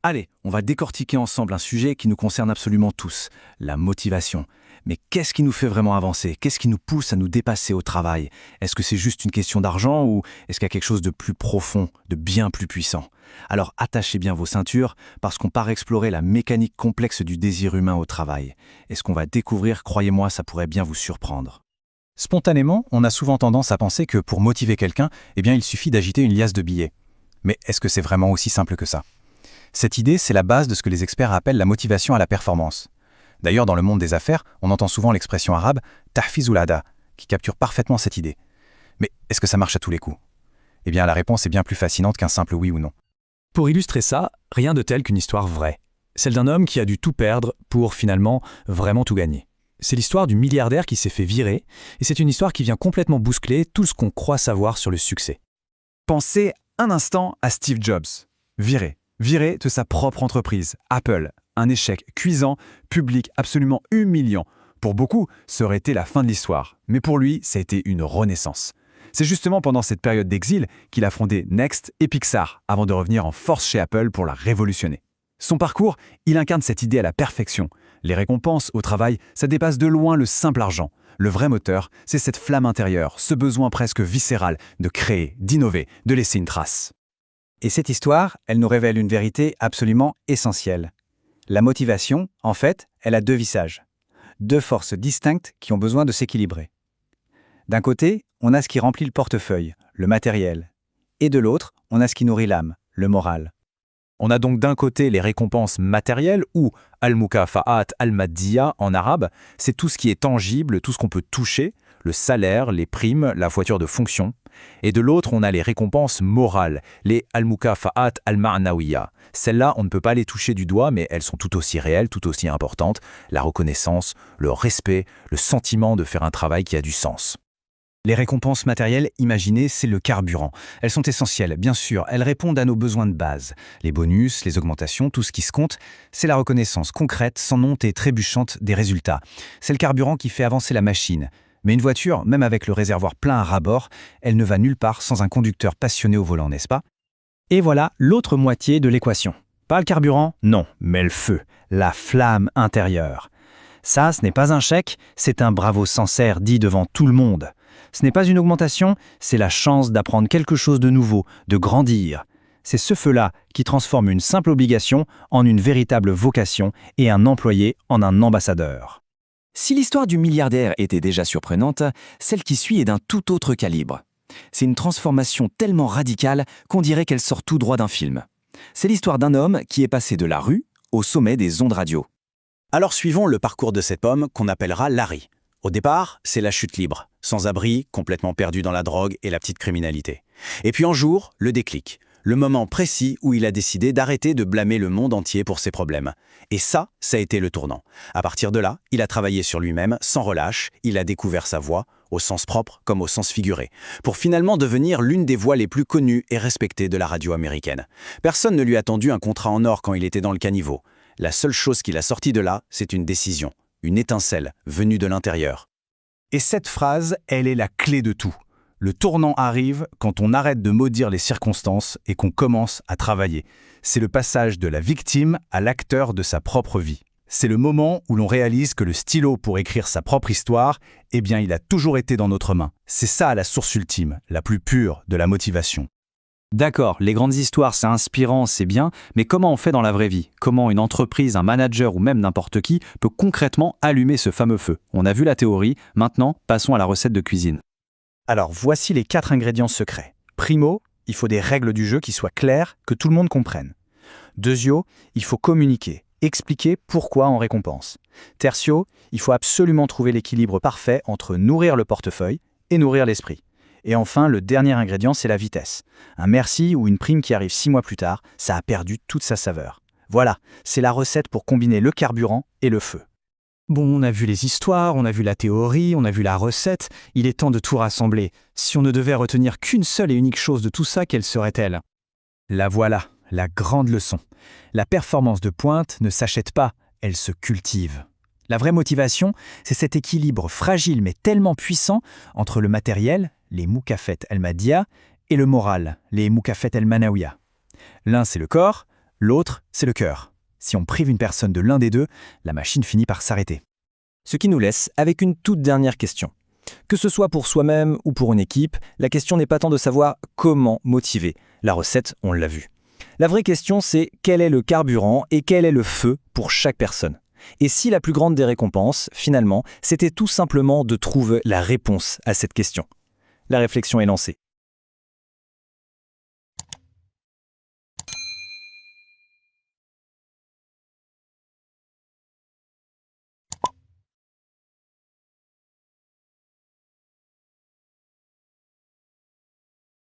Allez, on va décortiquer ensemble un sujet qui nous concerne absolument tous, la motivation. Mais qu'est-ce qui nous fait vraiment avancer? Qu'est-ce qui nous pousse à nous dépasser au travail? Est-ce que c'est juste une question d'argent ou est-ce qu'il y a quelque chose de plus profond, de bien plus puissant? Alors attachez bien vos ceintures parce qu'on part explorer la mécanique complexe du désir humain au travail. Et ce qu'on va découvrir, croyez-moi, ça pourrait bien vous surprendre. Spontanément, on a souvent tendance à penser que pour motiver quelqu'un, il suffit d'agiter une liasse de billets. Mais est-ce que c'est vraiment aussi simple que ça? Cette idée, c'est la base de ce que les experts appellent la motivation à la performance. D'ailleurs, dans le monde des affaires, on entend souvent l'expression arabe « tahfizul ada » qui capture parfaitement cette idée. Mais est-ce que ça marche à tous les coups? La réponse est bien plus fascinante qu'un simple oui ou non. Pour illustrer ça, rien de tel qu'une histoire vraie. Celle d'un homme qui a dû tout perdre pour finalement vraiment tout gagner. C'est l'histoire du milliardaire qui s'est fait virer, et c'est une histoire qui vient complètement bousculer tout ce qu'on croit savoir sur le succès. Pensez un instant à Steve Jobs. Viré de sa propre entreprise, Apple. Un échec cuisant, public absolument humiliant. Pour beaucoup, ça aurait été la fin de l'histoire. Mais pour lui, ça a été une renaissance. C'est justement pendant cette période d'exil qu'il a fondé Next et Pixar, avant de revenir en force chez Apple pour la révolutionner. Son parcours, il incarne cette idée à la perfection. Les récompenses au travail, ça dépasse de loin le simple argent. Le vrai moteur, c'est cette flamme intérieure, ce besoin presque viscéral de créer, d'innover, de laisser une trace. Et cette histoire, elle nous révèle une vérité absolument essentielle. La motivation, en fait, elle a deux visages. Deux forces distinctes qui ont besoin de s'équilibrer. D'un côté, on a ce qui remplit le portefeuille, le matériel. Et de l'autre, on a ce qui nourrit l'âme, le moral. On a donc d'un côté les récompenses matérielles ou al-mukafa'at al-maddiya en arabe, c'est tout ce qui est tangible, tout ce qu'on peut toucher, le salaire, les primes, la voiture de fonction. Et de l'autre, on a les récompenses morales, les al-mukafa'at al-ma'nawiya. Celles-là, on ne peut pas les toucher du doigt, mais elles sont tout aussi réelles, tout aussi importantes. La reconnaissance, le respect, le sentiment de faire un travail qui a du sens. Les récompenses matérielles, imaginez, c'est le carburant. Elles sont essentielles, bien sûr, elles répondent à nos besoins de base. Les bonus, les augmentations, tout ce qui se compte, c'est la reconnaissance concrète, sans honte et trébuchante des résultats. C'est le carburant qui fait avancer la machine. Mais une voiture, même avec le réservoir plein à ras-bord, elle ne va nulle part sans un conducteur passionné au volant, n'est-ce pas? Et voilà l'autre moitié de l'équation. Pas le carburant? Non, mais le feu, la flamme intérieure. Ça, ce n'est pas un chèque, c'est un bravo sincère dit devant tout le monde. Ce n'est pas une augmentation, c'est la chance d'apprendre quelque chose de nouveau, de grandir. C'est ce feu-là qui transforme une simple obligation en une véritable vocation et un employé en un ambassadeur. Si l'histoire du milliardaire était déjà surprenante, celle qui suit est d'un tout autre calibre. C'est une transformation tellement radicale qu'on dirait qu'elle sort tout droit d'un film. C'est l'histoire d'un homme qui est passé de la rue au sommet des ondes radio. Alors suivons le parcours de cet homme qu'on appellera Larry. Au départ, c'est la chute libre, sans abri, complètement perdu dans la drogue et la petite criminalité. Et puis un jour, le déclic. Le moment précis où il a décidé d'arrêter de blâmer le monde entier pour ses problèmes. Et ça a été le tournant. À partir de là, il a travaillé sur lui-même sans relâche, il a découvert sa voix, au sens propre comme au sens figuré, pour finalement devenir l'une des voix les plus connues et respectées de la radio américaine. Personne ne lui a tendu un contrat en or quand il était dans le caniveau. La seule chose qu'il a sorti de là, c'est une décision, une étincelle venue de l'intérieur. Et cette phrase, elle est la clé de tout. Le tournant arrive quand on arrête de maudire les circonstances et qu'on commence à travailler. C'est le passage de la victime à l'acteur de sa propre vie. C'est le moment où l'on réalise que le stylo pour écrire sa propre histoire, il a toujours été dans notre main. C'est ça la source ultime, la plus pure de la motivation. D'accord, les grandes histoires, c'est inspirant, c'est bien, mais comment on fait dans la vraie vie? Comment une entreprise, un manager ou même n'importe qui peut concrètement allumer ce fameux feu? On a vu la théorie, maintenant passons à la recette de cuisine. Alors voici les 4 ingrédients secrets. Primo, il faut des règles du jeu qui soient claires, que tout le monde comprenne. Deuxio, il faut communiquer, expliquer pourquoi on récompense. Tertio, il faut absolument trouver l'équilibre parfait entre nourrir le portefeuille et nourrir l'esprit. Et enfin, le dernier ingrédient, c'est la vitesse. Un merci ou une prime qui arrive 6 mois plus tard, ça a perdu toute sa saveur. Voilà, c'est la recette pour combiner le carburant et le feu. Bon, on a vu les histoires, on a vu la théorie, on a vu la recette, il est temps de tout rassembler. Si on ne devait retenir qu'une seule et unique chose de tout ça, quelle serait-elle? La voilà, la grande leçon. La performance de pointe ne s'achète pas, elle se cultive. La vraie motivation, c'est cet équilibre fragile mais tellement puissant entre le matériel, les mukafet el-maddiya, et le moral, les mukafet el-manawiya. L'un c'est le corps, L'autre, c'est le cœur. Si on prive une personne de l'un des deux, la machine finit par s'arrêter. Ce qui nous laisse avec une toute dernière question. Que ce soit pour soi-même ou pour une équipe, la question n'est pas tant de savoir comment motiver. La recette, on l'a vu. La vraie question, c'est quel est le carburant et quel est le feu pour chaque personne. Et si la plus grande des récompenses, finalement, c'était tout simplement de trouver la réponse à cette question. La réflexion est lancée.